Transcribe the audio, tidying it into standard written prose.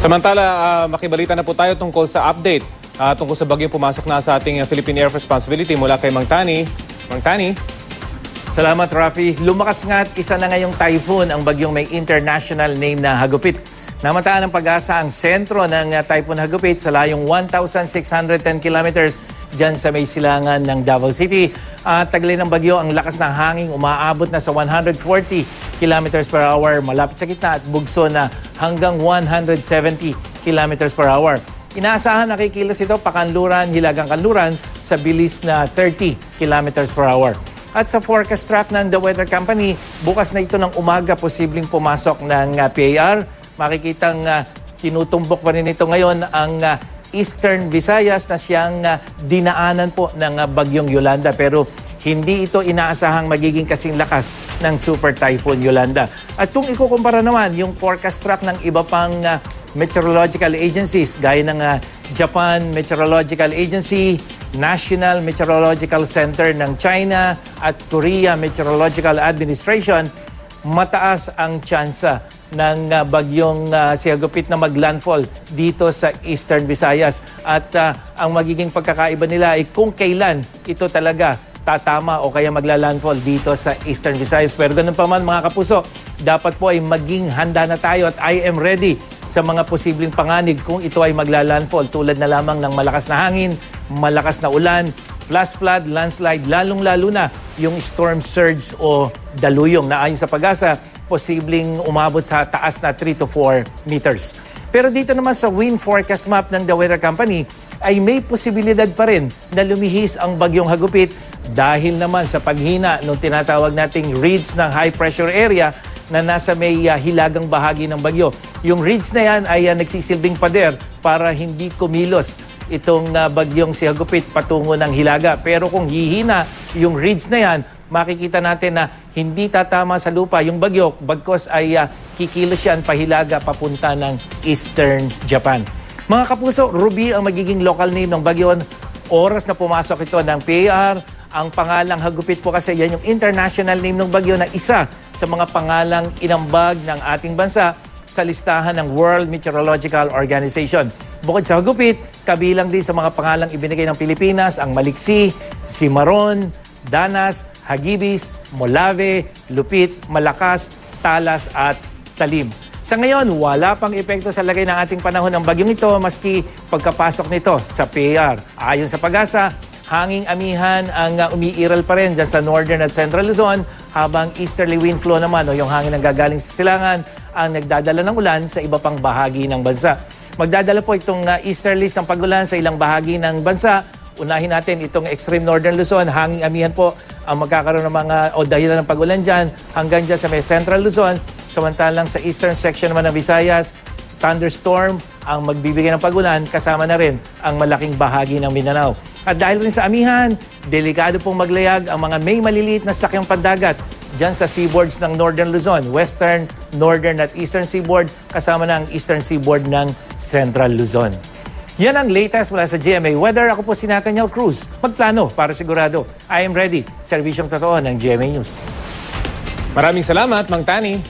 Samantala, makibalita na po tayo tungkol sa update tungkol sa bagyong pumasok na sa ating Philippine Air Responsibility mula kay Mang Tani. Mang Tani. Salamat, Rafi. Lumakas nga at isa na ngayong typhoon ang bagyong may international name na Hagupit. Namataan ng pag-asa ang sentro ng Typhoon Hagupit sa layong 1,610 kilometers dyan sa may silangan ng Davao City. At taglay ng bagyo, ang lakas ng hangin umaabot na sa 140 kilometers per hour malapit sa gitna at bugso na hanggang 170 kilometers per hour. Inaasahan na kikilos ito pakanluran, hilagang kanluran sa bilis na 30 kilometers per hour. At sa forecast track ng The Weather Company, bukas na ito ng umaga posibleng pumasok ng PAR. Makikitang tinutumbok pa rin ito ngayon ang Eastern Visayas na siyang dinaanan po ng bagyong Yolanda. Pero hindi ito inaasahang magiging kasing lakas ng Super Typhoon Yolanda. At kung ikukumpara naman yung forecast track ng iba pang meteorological agencies gaya ng Japan Meteorological Agency, National Meteorological Center ng China at Korea Meteorological Administration, mataas ang tsansa ng bagyong si Hagupit na maglandfall dito sa Eastern Visayas. At ang magiging pagkakaiba nila ay kung kailan ito talaga tatama o kaya maglalandfall dito sa Eastern Visayas. Pero ganun pa man mga kapuso, dapat po ay maging handa na tayo at I am ready sa mga posibleng panganib kung ito ay maglalandfall tulad na lamang ng malakas na hangin, malakas na ulan, flash flood, landslide, lalong-lalo na yung storm surge o daluyong na ayon sa pag-asa, posibleng umabot sa taas na 3 to 4 meters. Pero dito naman sa wind forecast map ng The Weather Company ay may posibilidad pa rin na lumihis ang bagyong Hagupit dahil naman sa paghina ng tinatawag nating ridge ng high pressure area na nasa may hilagang bahagi ng bagyo. Yung ridge na yan ay nagsisilbing pader para hindi kumilos itong bagyong si Hagupit patungo ng hilaga. Pero kung hihina yung ridge na yan, makikita natin na hindi tatama sa lupa yung bagyo, bagkos ay kikilos yan pahilaga papunta ng Eastern Japan. Mga kapuso, Ruby ang magiging local name ng bagyo. Oras na pumasok ito ng PAR. Ang pangalang Hagupit po kasi yan yung international name ng bagyo na isa sa mga pangalang inambag ng ating bansa sa listahan ng World Meteorological Organization. Bukod sa Hagupit, kabilang din sa mga pangalang ibinigay ng Pilipinas ang Maliksi, Cimarron, Danas, Hagibis, Molave, Lupit, Malakas, Talas at Talim. Sa ngayon, wala pang epekto sa lagay ng ating panahon ng bagyong ito maski pagkapasok nito sa PAR. Ayon sa pag-asa, hanging amihan ang umiiral pa rin dyan sa Northern at Central Luzon habang easterly wind flow naman o yung hangin na gagaling sa silangan ang nagdadala ng ulan sa iba pang bahagi ng bansa. Magdadala po itong easterlies ng pag-ulan sa ilang bahagi ng bansa. Unahin natin itong extreme northern Luzon, hanging amihan po ang magkakaroon ng mga o dahilan ng pag-ulan dyan hanggang dyan sa may central Luzon. Samantalang sa eastern section naman ng Visayas, thunderstorm ang magbibigay ng pag-ulan kasama na rin ang malaking bahagi ng Mindanao. At dahil rin sa amihan, delikado pong maglayag ang mga may maliliit na sakyang pandagat dyan sa seaboards ng northern Luzon, western, northern at eastern seaboard kasama na ang eastern seaboard ng central Luzon. Yan ang latest mula sa GMA Weather. Ako po si Nathaniel Cruz. Magplano para sigurado. I am ready. Serbisyong totoo ng GMA News. Maraming salamat, Mang Tani.